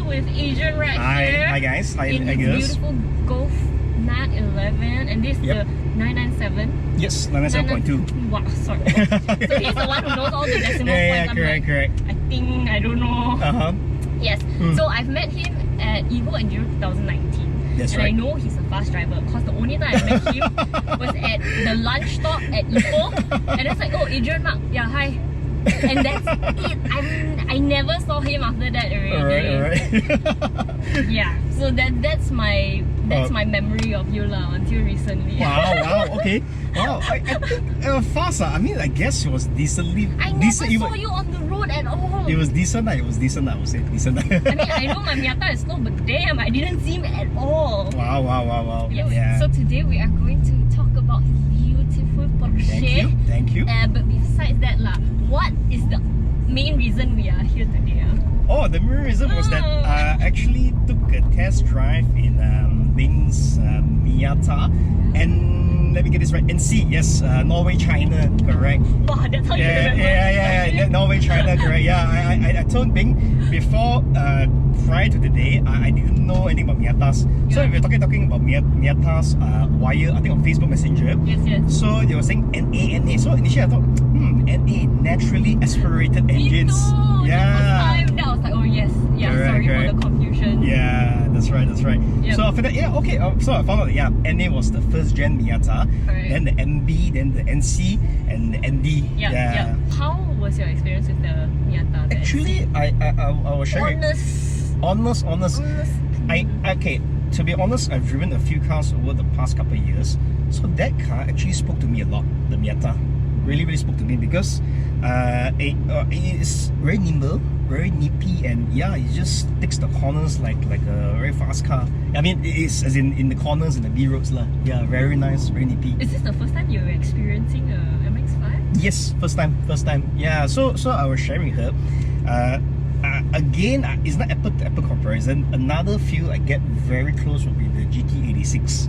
with Adrian right here. Hi guys. Hi in his girls. beautiful Golf Nat 11, and this is the 997. Yes, 997.2. Wow, sorry. So he's the one who knows all the decimal points. I'm correct. I think, I don't know. Yes. So I've met him at Evo Enduro 2019. That's and right. I know he's a fast driver because the only time I met him was at the lunch stop at Evo, and it's like, oh, Adrian Mark, yeah, hi. And that's it. I never saw him after that already. Alright. Yeah. So that's my memory of you lah until recently. Wow, okay. Wow, I think fast. I mean, I guess it was decently. I never saw you on the road at all. It was decent. I would say decent. I mean, I know my Miata is slow, but damn, I didn't see him at all. Wow. Yeah. Yeah. So today we are going to talk about his beautiful Porsche. Thank you. But besides that lah, what is the main reason we are here today? Oh, the main reason was that I actually took a test drive in Bing's Miata, and let me get this right, NC, yes, Norway, China, correct. Wow, that's how you remember. Yeah, Norway, China, correct. Yeah, I told Bing before, prior to the day, I didn't know anything about Miatas. So we were talking about Miatas via, I think on Facebook Messenger. Yes. So they were saying NA. So initially I thought, NA, naturally aspirated engines. Me too. Yeah. Then I was like, oh yes. Yeah, Correct. sorry for the confusion. Yeah, that's right. Yep. So after that, okay. So I found out that NA was the first gen Miata, Correct. then the MB, then the NC, and the ND. Yeah. How was your experience with the Miata? Actually, I was sharing. Honest. Okay. To be honest, I've driven a few cars over the past couple of years. So that car actually spoke to me a lot. The Miata really spoke to me because it is very nimble, very nippy, and yeah, it just takes the corners like a very fast car. I mean, it is as in the corners and the B roads lah. Yeah, very nice, very nippy. Is this the first time you're experiencing a MX-5? Yes, first time. Yeah, so I was sharing with her. Again, it's not apple to apple comparison. Another feel I get very close would be the GT86.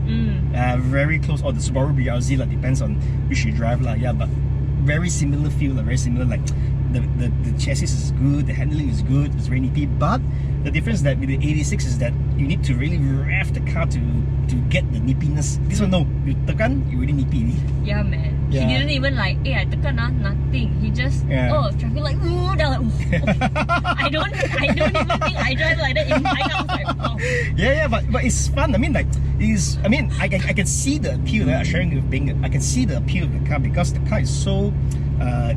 Very close, or the Subaru BRZ, depends on which you drive lah. Yeah, but very similar feel, very similar. Like the chassis is good, the handling is good, it's very nippy. But the difference that with the 86 is that you need to really rev the car to get the nippiness. This one no, you tekan, you really nippy. Yeah, man. Yeah. He didn't even like, hey, I tekan nothing. He just, traffic like, ooh, they're like, okay. I don't even think I drive like that in my house. Like, oh. Yeah, but it's fun. I mean, I can see the appeal. Sharing with Bing, I can see the appeal of the car because the car is so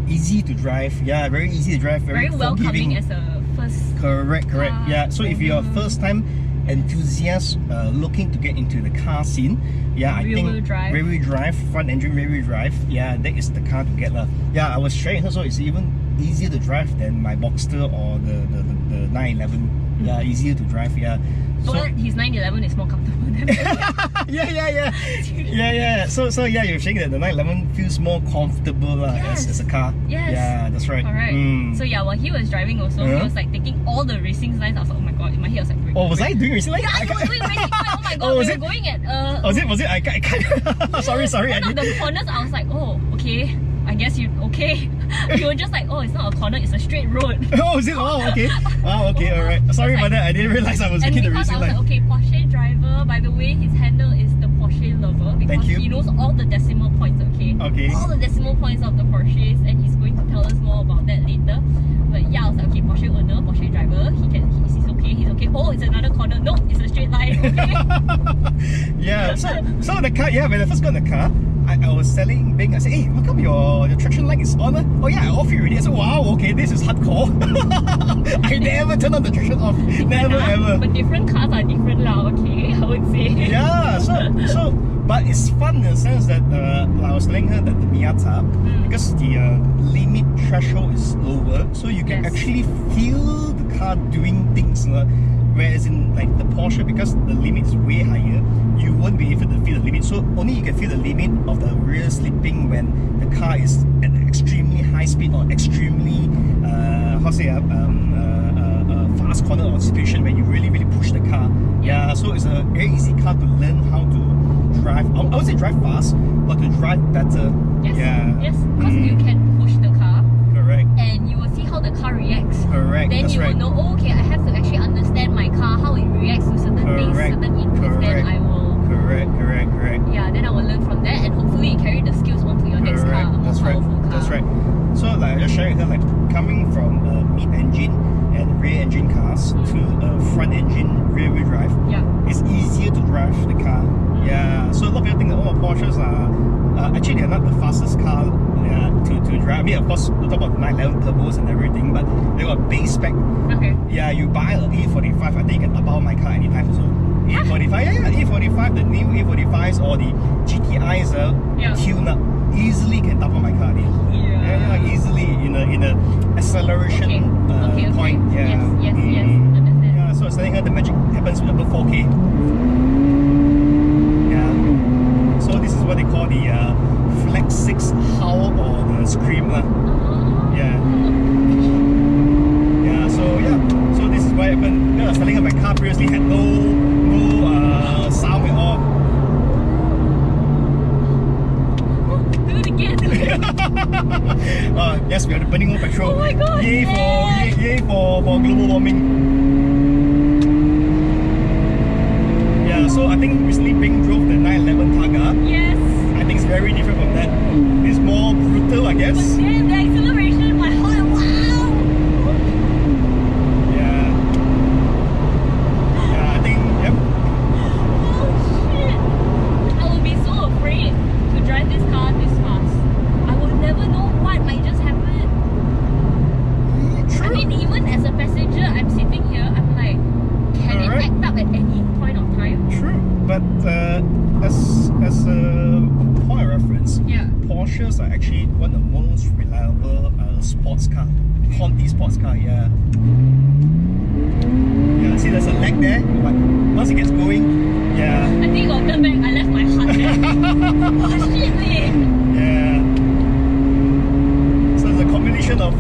easy to drive. Yeah, very easy to drive. Very welcoming as a first. Correct. Yeah. So if you're a first time enthusiast looking to get into the car scene, I think rear-wheel drive, front engine rear-wheel drive, that is the car to get lah. Yeah, I was sharing her, so it's even easier to drive than my Boxster or the 911. Yeah, easier to drive. Yeah. But his 911 is more comfortable than Yeah. So you're saying that the 911 feels more comfortable as a car. Yes. Yeah, that's right. Correct. So while he was driving also, he was like taking all the racing lines. I was like, oh my god, in my head I was like, was I doing racing lines? Yeah, you were doing racing lines. Oh my god, we were going at Was it? I can't. sorry. One of the corners, I was like, oh, okay. I guess you okay. You were just like, oh, it's not a corner, it's a straight road. Oh, is it? Oh, okay. Wow, okay, alright. Sorry about that. I didn't realize I was taking the racing line. I was like, okay, Porsche driver. By the way, his handle is the Porsche lover because he knows all the decimal points. Okay. All the decimal points of the Porsches, and he's going to tell us more about that later. But yeah, I was like, okay, Porsche owner, Porsche driver. He's okay. Oh, it's another corner. No, it's a straight line. Okay. Yeah. So the car. Yeah, when I first got the car, I was telling Bing, I said, hey, how come your traction light is on? Oh yeah, I off it already. I said, wow, okay, this is hardcore. I never turn on the traction off. Never ever. But different cars are different lah, okay, I would say. Yeah, so but it's fun in the sense that I was telling her that the Miata, because the limit threshold is lower, so you can actually feel the car doing things. Whereas in like the Porsche, because the limit is way higher, you won't be able to feel the limit. So only you can feel the limit of the rear slipping when the car is at extremely high speed or extremely fast corner or situation where you really push the car. Yeah, so it's a very easy car to learn how to drive. I would say drive fast, but to drive better. Yes, because you can push the car. Correct. And you will see how the car reacts. Correct. Then That's you right. will know, oh, okay, I have to actually understand understand my car, how it reacts to certain things, certain inputs, then I will... Correct. Yeah, then I will learn from that and hopefully carry the skills onto your next car, a more powerful car. That's right. So like I just sharing with her, like coming from mid-engine and rear-engine cars to front-engine rear-wheel drive, it's easier to drive the car. Yeah, so a lot of people think that Porsches are actually they're not the fastest car to drive. I mean, of course, we talk about the 911 turbos and everything, but they got base spec. Okay. Yeah, you buy an E45, I think you can tap out my car anytime. So E45, E45, the new E45s or the GTIs tune up easily can tap out my car. Yeah, easily in a acceleration point. Yeah. Yes. Understand. Yeah, so I was telling her the magic happens above 4K. Yeah. So this is what they call the Flex 6 howl or the scream. Yeah. So this is what happened. You know, I was telling her my car previously had no sound at all. Do it again. Yes, we are burning more petrol. Oh my god! Yay for global warming. Yeah, so I think recently Bing drove the 911 Targa. Yes. I think it's very different from that. It's more brutal, I guess. But then the acceleration, my heart, wow! Yeah, I think, yep. Oh shit! I would be so afraid to drive this car this fast. I would never know what might just happen. True. I mean, even as a passenger, I'm sitting here, I'm like, can it act up at any point of time? True, but as a point of reference, Porsches are actually one of the most reliable sports car, Conti sports car. Yeah. See, there's a lag there, but once it gets going, I think you got turn back. I left my heart there. Oh shit, man. Yeah. So it's a combination of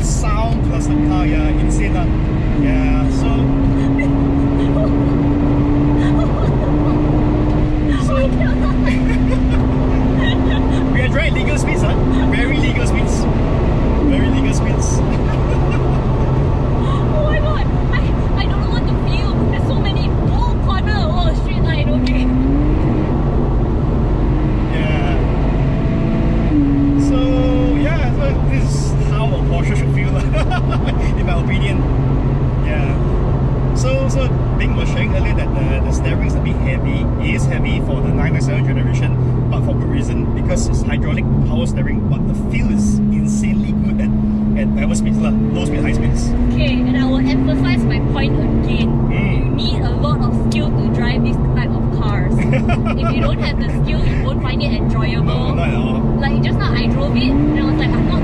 sound plus the car. Yeah, insane. Yeah. So. We are driving legal speeds, very legal speeds. Very legal speeds. Oh my god, I don't know what to feel. There's so many corner, straight line, okay. Yeah. So this is how a Porsche should feel, in my opinion. Yeah. So Bing was sharing earlier that the steering is a bit heavy. It is heavy for the 997 generation, but for good reason, because it's hydraulic power steering, but the feel is insanely good at whatever speeds, low speed, high speeds. Okay, and I will emphasize my point again. You need a lot of skill to drive this type of cars. If you don't have the skill, you won't find it enjoyable. No, not at all. Like just now I drove it and I was like, I'm not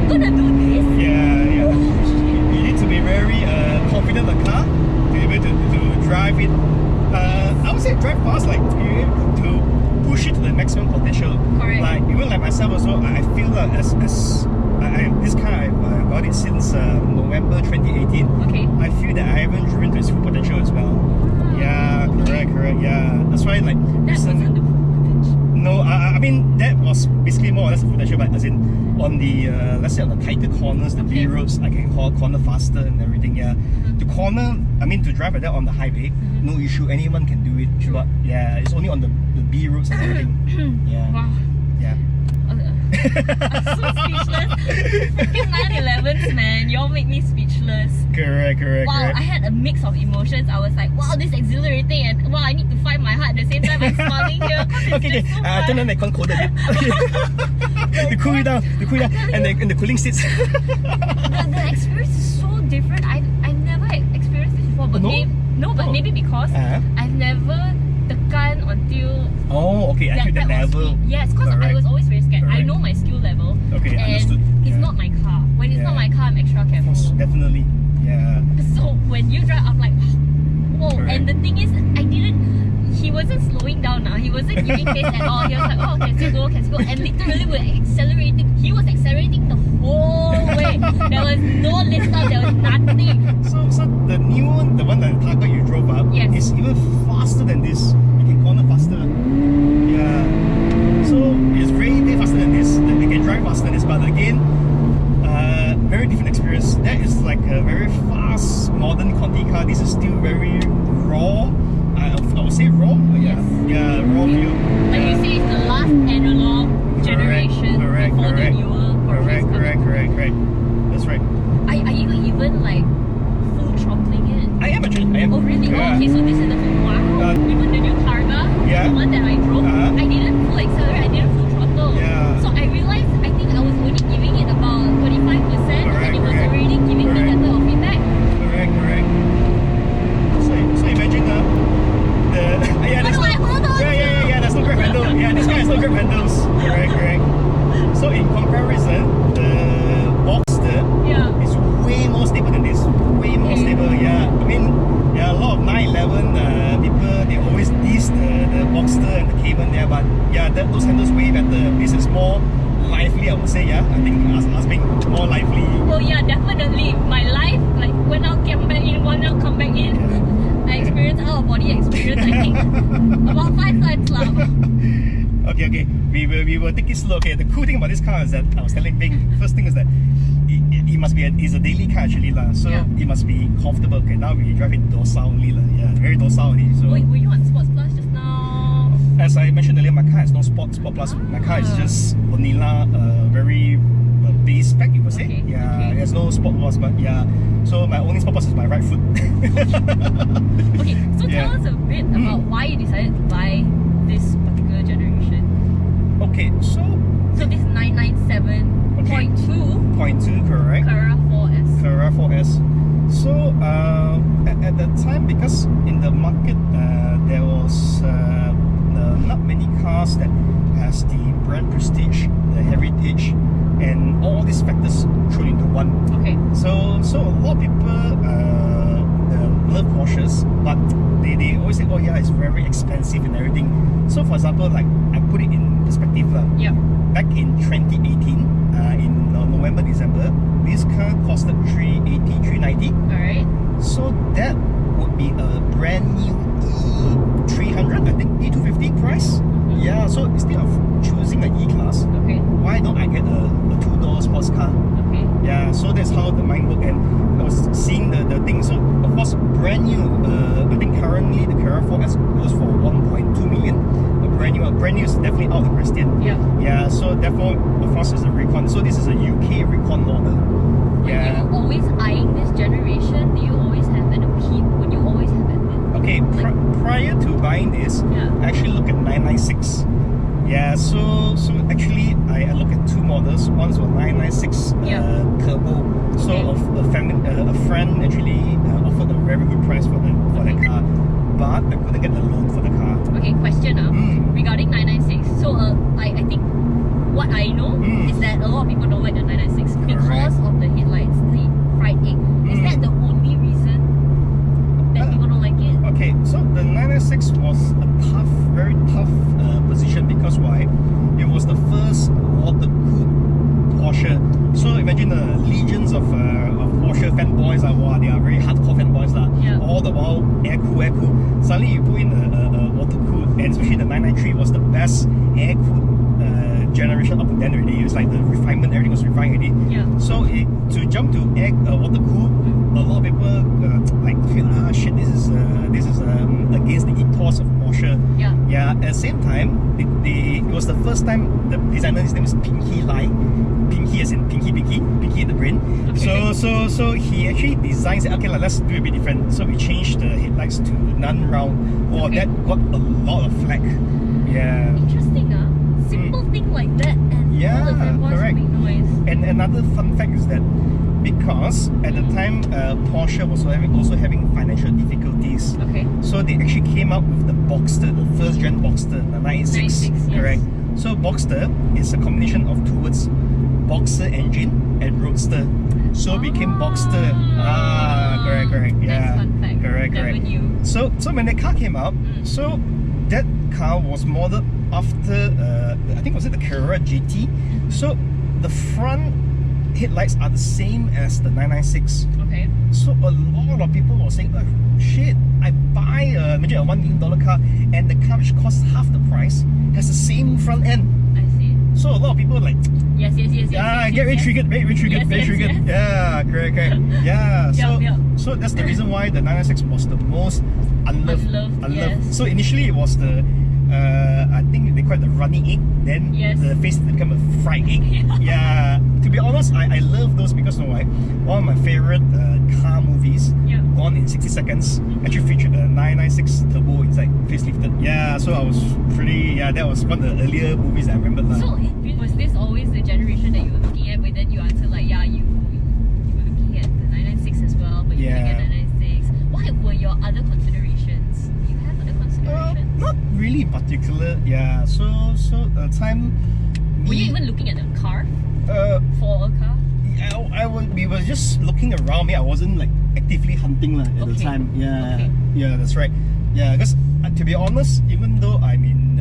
gonna do this. Yeah. You need to be very confident in the car to be able to drive it. I would say drive fast, like to push it to the maximum potential. Correct. Like even like myself also, I feel like this car I got it since November 2018. Okay. I feel that I haven't driven to its full potential as well. Yeah, correct. Yeah, that's why like That wasn't the potential. No, I mean that was basically more or less the potential, but as in on the let's say on the tighter corners, the B roads, I can corner faster and everything. Yeah, to corner, I mean to drive like that on the highway, no issue. Anyone can do it. True. But yeah, it's only on the B roads and everything. Yeah. Wow. Yeah. I'm so speechless. Freaking 911s, man. Y'all make me speechless. Correct. Wow, I had a mix of emotions. I was like, wow, this is exhilarating, and wow, I need to find my heart. At the same time, I'm smiling here. Okay. Turn on the aircon cold a bit. To cool you down. And the cooling seats. The experience is so different. I've never experienced this before, but maybe because I've never tekan until until the level. Yes, because I was always very scared. I know my skill level. Okay, and understood. It's not my car. When it's not my car, I'm extra careful. Definitely. Yeah. So when you drive, I'm like, whoa. Correct. And the thing is, he wasn't slowing down now. He wasn't giving pace at all. He was like, oh, can still go. And literally we're accelerating. He was accelerating the whole way. There was no lift up, there was nothing. So the new one, the one that Targa you drove up, is even faster than this. You can corner faster. Yeah. So it's way faster than this. They can drive faster than this, but again, very different experience. That is like a very far fast modern Conti car. This is still very raw. I would say raw. Yes. Yeah, raw feel. Like you say, it's the last analog generation before the newer Porsches. Correct. That's right. Are you even like full throttling it? I am actually. I am. Oh really? Yeah. Oh, okay, so this is the wow. Even the new Carrera, the one that I drove, I didn't full accelerate, I didn't full throttle. Yeah. So I realized I think I was only giving it about 25%, and it was already giving me that type of feedback. Correct. So imagine Hold on. Yeah. There's no grab handle. Yeah, this guy has no grab handles. Correct. So in comparison, the Boxster is way more stable than this. Way more stable. Yeah. I mean, a lot of 911 people, they always diss the Boxster and the Cayman there, but yeah, those handles way better. This is more lively, I would say. Yeah, I think us being more lively. Well, yeah, definitely. My life, like went out, came back in, went out, come back in. Yeah. I experienced out of body experience, I think, about 5 times lah. Okay. We will take it slow. Okay, the cool thing about this car is that I was telling Bing, first thing is that it must be it's a daily car actually lah. So it must be comfortable. Okay, now we drive it docile only lah. Yeah, very docile only. So were you on Sports Plus just now? as I mentioned earlier, my car has no Sport Plus. My car is just vanilla, very base spec, you could say. Okay, Yeah, there's no Sport Plus, but yeah. So my only Sport Plus is my right foot. Okay, so tell us a bit about why you decided to buy this particular generation. Okay, so this 997.2 .2, correct. Carrera 4S. Carrera 4S. So at that time, because in the market there was not many cars that has the brand prestige, the heritage, and all these factors thrown into one. Okay. So a lot of people love Porsches, but they always say, oh yeah, it's very expensive and everything. So for example, like I put it in perspective. Back in 2018, in November, December, this car costed 380, 390. Alright. So that would be a brand new E300, I think E250 price. Yeah, so instead of choosing an E-Class, why don't I get a two-door sports car? Yeah, so that's how the mind worked. And I was seeing the thing. So of course, brand new, I think currently the Carrera 4S goes for 1.2 million. Brand new is definitely out of the question. Yeah, so therefore, of course, it's a Recon. So this is a UK Recon model. Were you always eyeing this generation? Do you always have an appeal? Would you always have it? Okay, prior to buying this, I actually look at 996. Yeah, so actually I look at two models. One's a 996 Turbo. So a friend actually offered a very good price for that car, but I couldn't get the loan for the car. Okay, question regarding 996. So I think what I know is that a lot of people don't like the 996 because of the headlights, the fried egg. Is that the only reason that people don't like it? Okay, so the 996 was a very tough position because why? It was the first water-cooled Porsche. So imagine the legions of Porsche fanboys, they are very hardcore fanboys. All the while air cool. Suddenly you put in a water-cooled, and especially the 993 was the best air-cooled generation up to then already. It was like the refinement, everything was refined already. So to jump to water-cooled, a lot of people feel shit, this is against the ethos of Porsche. At the same time, it was the first time the designer, his name is Pinky Lai. Pinky as in Pinky in the brain. So he actually designed it, okay, let's do it a bit different. So we changed the headlights to non-round. That got a lot of flack. Yeah. Interesting, simple thing like that, and all the fanboys make noise. And another fun fact is that because at the time Porsche was also having financial difficulties, so they actually came up with the Boxster, the first gen Boxster, the 996, correct? So Boxster is a combination of two words, Boxer engine and Roadster, so it became Boxster. Correct. Yeah, that's fun fact. Correct. Never knew. So when the car came out, so that car was modeled after I think was it the Carrera GT. So the front headlights are the same as the 996. So a lot of people were saying, oh shit, I buy imagine a $1 million car, and the car which costs half the price has the same front end. I see. So a lot of people like, get very triggered. Yeah, correct. Yeah. so that's the reason why the 996 was the most unloved. Yes. So initially it was the I think they call it the running egg. Then the face became a fried egg. Yeah. To be honest, I love those because of why? One of my favorite car movies, Gone in 60 Seconds, actually featured a 996 turbo inside, facelifted. Yeah. So I was pretty. Yeah, that was one of the earlier movies I remembered. So was this always the generation that you were looking at? But then you answered like, yeah, you were looking at the 996 as well, but you didn't get 996. What were your other considerations? Do you have other considerations? Not really in particular. Yeah. So the time. Were you even looking at a car? For a car? We were just looking around me. I wasn't like actively hunting at the time. Yeah. Yeah, that's right. Yeah, because to be honest, even though I'm in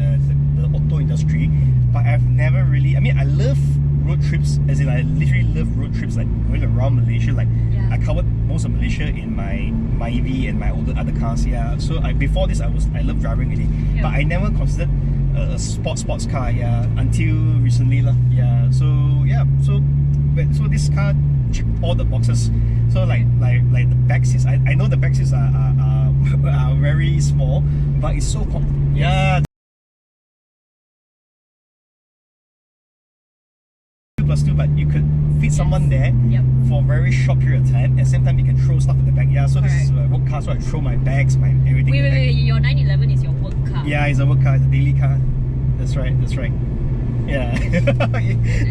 the auto industry, but I've never really. I mean, I love road trips. As in, I literally love road trips, like going around Malaysia. Like I covered most of Malaysia in my EV and my other cars. Yeah. So before this, I love driving really, but I never considered a sports car. Yeah, until recently lah. Yeah. So this car checked all the boxes. So like the back seats. I know the back seats are very small, but it's so yeah. 2+2, but you could fit someone there for a very short period of time. At the same time, you can throw stuff in the back. Yeah, so this is a work car, so I throw my bags, my everything. Wait, your 911 is your work car? Yeah, it's a work car, it's a daily car. That's right. Yeah.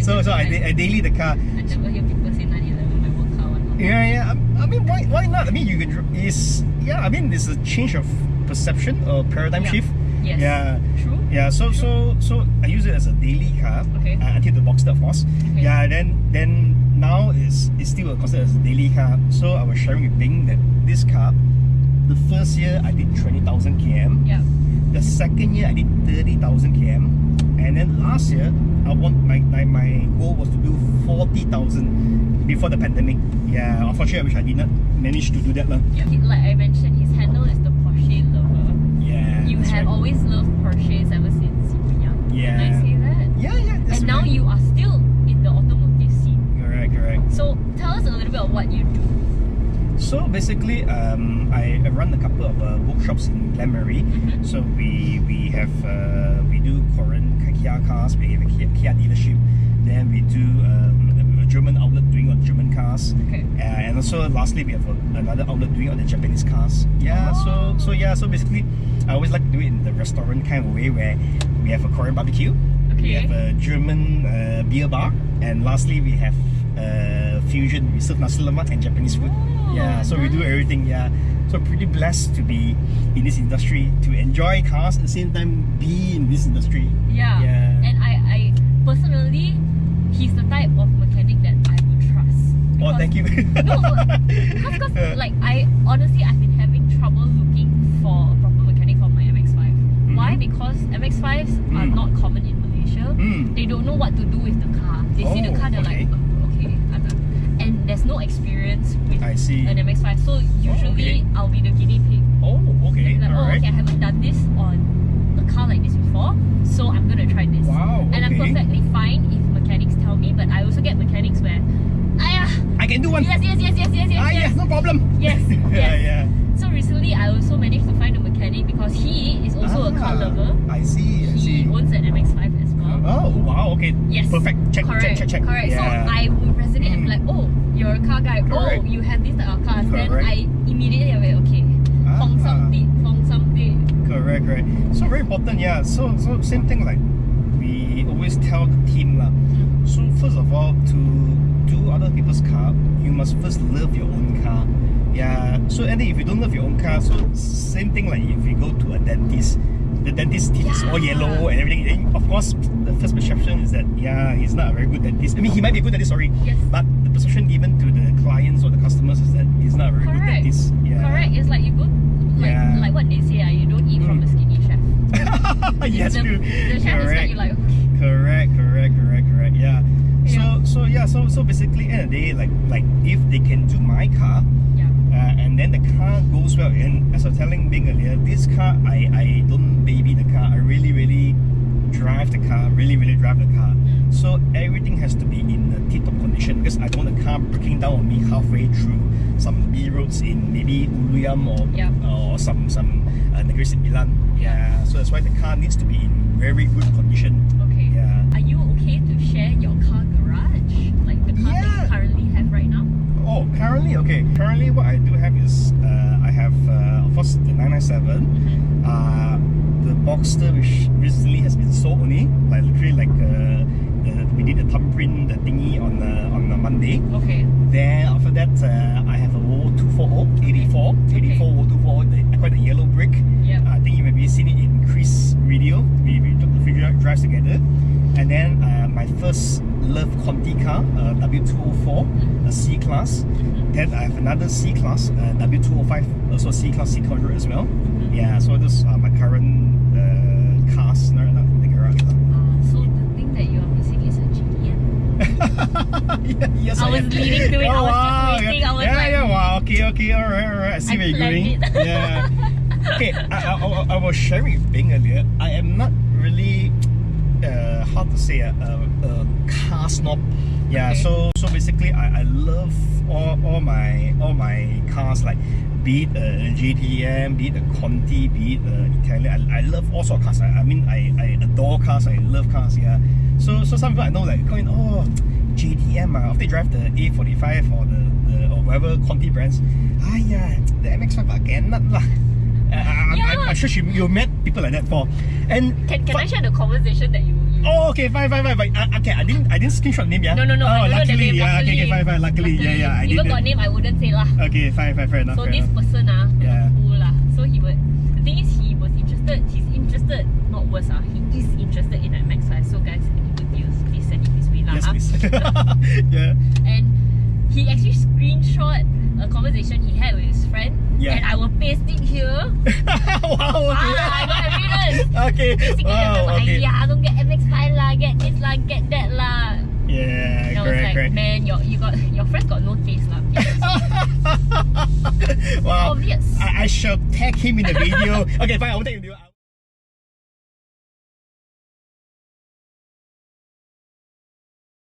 so I daily the car. I never hear people say 911 my work car. Yeah. I mean, why not? I mean, you could. I mean, it's a change of perception or paradigm shift. Yes. Yeah. True. Yeah. So I use it as a daily car until the Boxster, of course. Yeah. Then now it's still considered as a daily car. So I was sharing with Bing that this car, the first year I did 20,000 km. Yeah. The second year I did 30,000 km, and then last year I want my goal was to do 40,000 before the pandemic. Yeah. Unfortunately, I wish I did not manage to do that lah. Yeah. Like I mentioned, his handle is the Porsche lover. Yeah. You have always loved Porsches ever since you were young. Yeah. Can I say that? Yeah. And now you are still in the automotive scene. Correct. So tell us a little bit of what you do. So basically, I run a couple of workshops in Glenmarie. So we do Korean Kia cars. We have a Kia dealership. Then we do a German outlet doing on German cars. And also lastly, we have another outlet doing on the Japanese cars. Yeah. So basically, I always like to do it in the restaurant kind of way where we have a Korean barbecue. We have a German beer bar, and lastly we have fusion. We serve nasi lemak and Japanese food. Yeah, so we do everything. Yeah, so pretty blessed to be in this industry, to enjoy cars at the same time be in this industry. Yeah. And I personally, he's the type of mechanic that I would trust. Oh, thank you. No, because like I've been having trouble looking for a proper mechanic for my MX-5. Why? Because MX-5s are not common in Malaysia. They don't know what to do with the car. They see the car, they're like, okay, and there's no experience with an MX-5. So usually I'll be the guinea pig. Oh, okay. Like, okay, I haven't done this on a car like this before, so I'm gonna try this. Wow. And I'm perfectly fine if mechanics tell me, but I also get mechanics where I can do one. Yes. Yeah, no problem. Yes. Yeah. So recently I also managed to find a mechanic because he is also a car lover. I see. He owns an MX-5 as well. Oh, wow, okay. Yes. Perfect. Check. Correct. Yeah. So I would resonate and be like, oh, you're a car guy. Correct. Oh, you have this type of cars. Then Correct. I immediately went, okay, Fong something. Correct. So very important, yeah. So same thing, like we always tell the team lah. So first of all, to do other people's car, you must first love your own car. Yeah. So and then if you don't love your own car, so same thing like if you go to a dentist, the dentist teeth is all yellow and everything. Then of course, the first perception is that he's not a very good dentist. I mean, he might be a good dentist, but the perception given to the clients or the customers is that he's not a very good dentist. Yeah. Correct. It's like you go, like what they say, you don't eat from a skinny chef. Yes, true. The chef is like, you like, okay. Correct. Yeah. So basically, end of the day, like if they can do my car, and then the car goes well. And as I was telling Bing earlier, this car, I don't baby the car. I really drive the car. Really drive the car. So everything has to be in the tip-top condition because I don't want the car breaking down on me halfway through some B roads in maybe Uluyam or some Negeri Sembilan. Yeah, so that's why the car needs to be in very good condition. Okay. Yeah. Are you okay to share your car garage? Like the car that you currently have right now? Oh, currently, okay. Currently, what I do have is I have, of course, the 997, the Boxster, which recently has been sold only, like literally like we did the thumbprint, the thingy on the Monday. Okay. Then after that, I have a Volvo 240, 84 Volvo 240, I call it the yellow brick. Yeah. I think you maybe seen it in Chris' video. We took the video drives together. And then my first love Conti car, W204, a C-Class. Then I have another C-Class, W205, also C-Class C200 as well. Yeah, so those are my current cars in the garage. So the thing that you are missing is a GTM. Yes, I was leading to it. I was just waiting. I was like, wow, okay, alright. I see where you're going. Yeah. Okay, I was sharing with Bing earlier. I am not really how to say a car snob. Yeah, okay. so basically I love all my cars, like be it a JDM, be it a Conti, be it Italian. I love all sorts of cars. I mean I adore cars, I love cars, yeah. So some people I know like going, oh, JDM, after they drive the A45 or the or whatever Conti brands, yeah, the MX-5 again, not lah. I'm sure you met people like that before. And can I share the conversation that you oh, okay, fine. Okay, I didn't screenshot the name, yeah? No. Oh, I luckily, know the name, yeah. Okay, fine. Luckily, yeah. I even got name, I wouldn't say lah. Okay, fair enough. So this person, cool lah. So the thing is, he was interested. He's interested, not worse he is interested in that MX-5. So guys, any good deals, please send it his way lah. Yes, please. Yeah. And he actually screenshot a conversation he had with his friend. Yeah. And I will paste it here. Wow, okay. I got evidence. Okay. Basically, Wow, okay. I don't get MX-5 lah, get this lah, get that lah. Yeah, and I was like, correct. man, your friend got no taste lah. Wow. Obvious. I shall tag him in the video. Okay, fine, I will tag him in the video.